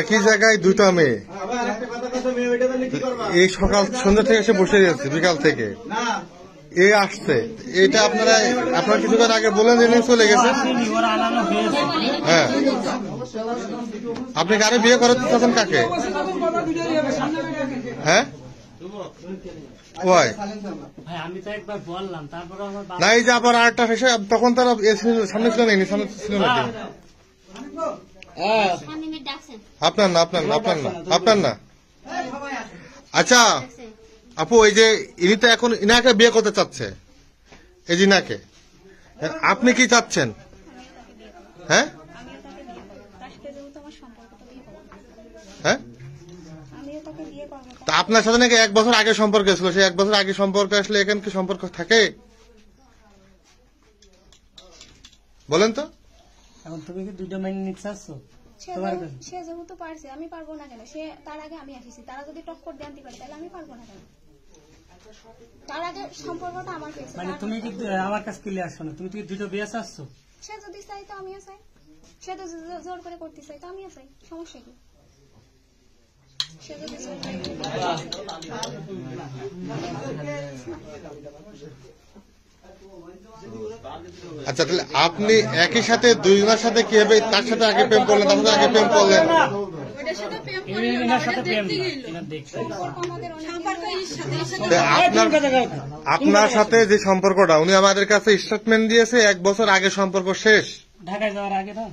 একই জায়গায় দুটা মেয়ে এই সকাল সন্ধ্যা থেকে এসে বসে যাচ্ছে, বিকাল থেকে এ আসছে। এটা আপনারা কিছুক্ষণ আগে বলে নিয়ে চলে গেছে। হ্যাঁ, আপনি কারে বিয়ে করাতে চাচ্ছেন? কাকে? হ্যাঁ, না এই যে আবার আরেকটা শেষে তখন তারা সামনে ছিল না, সামনে ছিল নাকি? আপনার না, আপনার না, আপনার না, আপনার না। আচ্ছা আপু, এই যে ইনি তো এখন ইনাকে বিয়ে করতে চাচ্ছে, এই যে ইনাকে, আপনি কি চাচ্ছেন? হ্যাঁ হ্যাঁ, তা আপনার সাথে নাকি 1 বছর আগে সম্পর্ক ছিল, সেই 1 বছর আগে সম্পর্ক আসলে এখানে কি সম্পর্ক থাকে? বলেন তো। এখন তুমি কি দুইটা মাইনে নিতে চাচ্ছ? সে যেহেতু পারছে, আমি পারবো না কেন? সে তার আগে আমি আসিছি, তারা যদি টক্কর দিয়ে আনতে পারে তাহলে আমি পারবো না কেন? তার আগে সম্পর্কটা আমার কাছে। মানে তুমি কি আমার কাছে ক্লিয়ার শোনো, তুমি কি দুটো বিয়ে চাচ্ছ? সে যদি চাই তো আমিও চাই, সে তো জোর করে করতে চাই তো আমিও চাই, সমস্যা কি? সে যদি জোর করে। আচ্ছা, তাহলে আপনি একই সাথে দুইজনের সাথে কিভাবে, তার সাথে আগে প্রেম করলেন, তার সাথে আগে প্রেম করলেন? আপনার সাথে যে সম্পর্কটা, উনি আমাদের কাছে স্টেটমেন্ট দিয়েছে 1 বছর আগে সম্পর্ক শেষ, ঢাকায় যাওয়ার আগে না?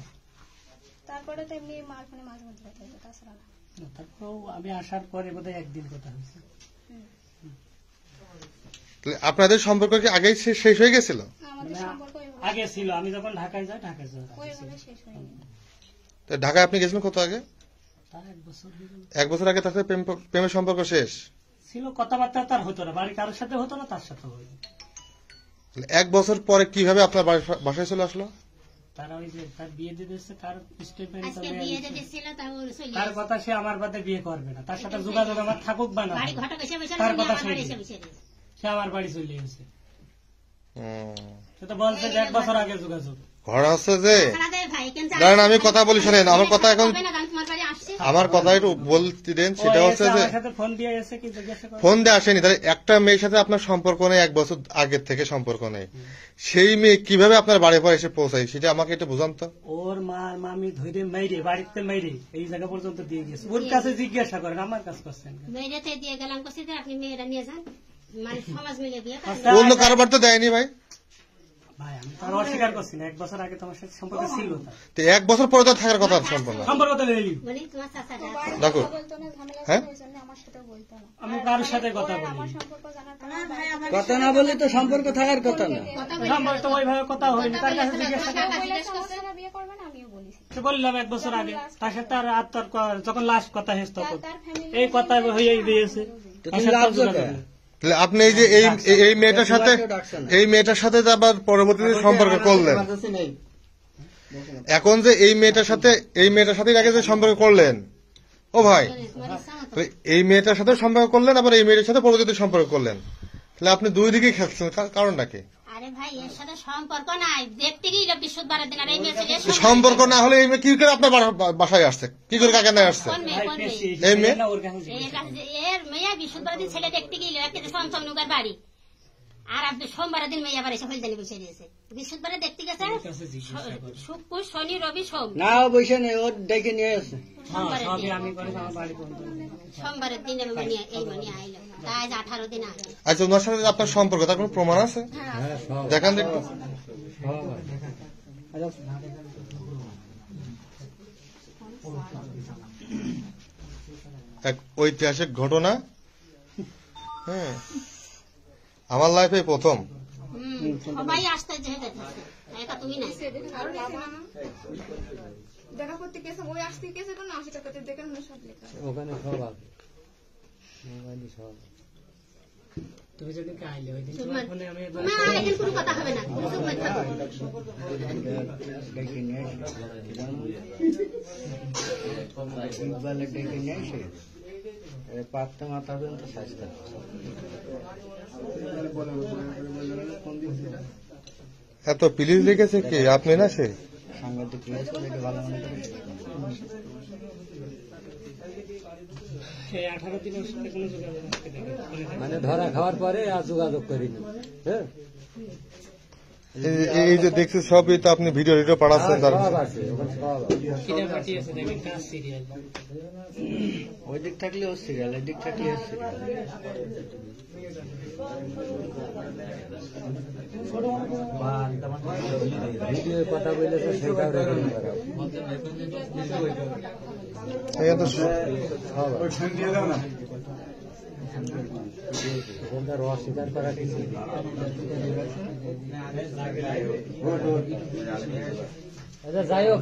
তারপরে তো এমনি মাঝে মধ্যে কথা হতো, তাছাড়া না। তারপরেও আমি আসার পরে বোধহয় একদিন কথা হয়েছে। আপনাদের সম্পর্ক কি আগেই শেষ হয়ে গেছিল? আগে ছিল, আমি যখন ঢাকায় যাই, ঢাকায় ঢাকায় আপনি গেছিলেন কত আগে? 1 বছর আগে তার সাথে প্রেমের সম্পর্ক শেষ ছিল, কথাবার্তা তার হতো না, বাড়ি কারোর সাথে হতো না, তার সাথে হতো। 1 বছর পরে কিভাবে আপনার বাসায় চলে আসলো? তারা ওই যে তার বিয়ে দিয়ে দিচ্ছে, তার স্টেটমেন্ট, তার কথা সে আমার বাদে বিয়ে করবে না, তার সাথে যোগাযোগ আমার থাকুক বা না, তার কথা সে আমার বাড়ি চলে গেছে। সে তো বলছে যে 1 বছর আগে যোগাযোগ। ঘর আছে যে, দাঁড়ান আমি কথা বলি, শোনেন আমার কথা, এখন আমার কথা একটু বলতে দেন। সেটা হচ্ছে যে ফোন দিয়ে আসেনি, তাহলে একটা মেয়ের সাথে আপনার সম্পর্ক নেই, 1 বছর আগের থেকে সম্পর্ক নেই, সেই মেয়ে কিভাবে আপনার বাড়ি পর এসে পৌঁছায় সেটা আমাকে একটু বুঝান তো। ওর মামি ধরে মেরে, বাড়িতে মেরে এই জায়গা পর্যন্ত দিয়ে গেছে। ওর কাছে জিজ্ঞাসা করেন, আমার কাছে করছেন। অন্য কারবার তো দেয়নি ভাই। ভাই আমি তার অস্বীকার করছি না, 1 বছর আগে তোমার সাথে সম্পর্ক ছিল, 1 বছর পরে তো থাকার কথা সম্পর্ক তো নেই। দেখো, হ্যাঁ আমি কারোর সাথে কথা বলি, কথা না বলে তো সম্পর্ক থাকার কথা না। সম্পর্ক তো ওইভাবে কথা হয়নি, তার কাছে জিজ্ঞাসা বললাম 1 বছর আগে, তার সাথে আর যখন লাস্ট কথা হয়েছে তখন এই কথা হয়ে গিয়েছে। আপনি এই যে এই মেয়েটার সাথে আবার পরবর্তীতে সম্পর্ক করলেন, এখন যে এই মেয়েটার সাথে আগে যে সম্পর্ক করলেন, ও ভাই এই মেয়েটার সাথে সম্পর্ক করলেন, আবার এই মেয়েটার সাথে পরবর্তীতে সম্পর্ক করলেন, তাহলে আপনি দুই দিকেই খেলছেন, কারণটা কি? আরে ভাই এর সাথে সম্পর্ক নাই, দেখতে গিয়ে বৃহস্পতিবারের দিন। আর এই মেয়ে সম্পর্ক না হলে এই মেয়ে কি করে আপনার বাসায় আসছে? কি করে কাকে নিয়ে আসছে? এই মেয়ে এর মেয়ে বৃহস্পতিবারের দিন ছেলে দেখতে গিয়ে সন্তমনুকার বাড়ি, আর আপনি সোমবারের দিন মেয়ে আবার এসে হলদানি বসে দিয়েছে। বৃহস্পতিবারে দেখতে গেছে, শুক্র শনি রবি সোম না বসে নেই, ওর ডেকে নিয়ে আসে সোমবারের দিন এই মনে আইলো, তাই 18 দিন আগে। আচ্ছা, ওনার সাথে আপনার সম্পর্ক, তার কোনো প্রমাণ আছে? দেখান দেখুন। এক ঐতিহাসিক ঘটনা, হ্যাঁ আমার লাইফে প্রথম। সবাই আসতে একা তুমি নাই, দেখা করতে গেছে, ওই আসতে গেছে কোনো 80 টাকাতে দেখেন না, সব লেখা ওখানে সব আছে, মোবাইলে সব। তুমি যদি আইলে ওই দিন ফোনে আমি কোনো কথা হবে না, ডেকে নিয়ে এসে পাঁচটা মাথা পর্যন্ত স্বাস্থ্য এত পুলিশ লিখেছে কি আপনি না সে? সাংবাদিক লিখেছে, এটা ভালো মনে করি। এই 18 দিনের সাথে কোনো যোগাযোগ রাখতে দেবে মানে ধরা খাওয়ার পরে আর যোগাযোগ করিনি। হ্যাঁ, এই যে দেখছি সবই তো আপনি ভিডিও টিডিও পাঠাচ্ছেন তার সব আছে, ওখানে সব আছে। কিনে পাঠিয়েছে দেখেন কাজ সিরিয়াল। ওই দিক থাকলে ও সিরিয়াল, এই দিক থাকলে ও সিরিয়াল। ভিডিও কথা বলেছে সেটাও রেকর্ডিং করা। এখানে তো ওখানকার অস্বীকার করা কিছু নেই। আচ্ছা যাই হোক,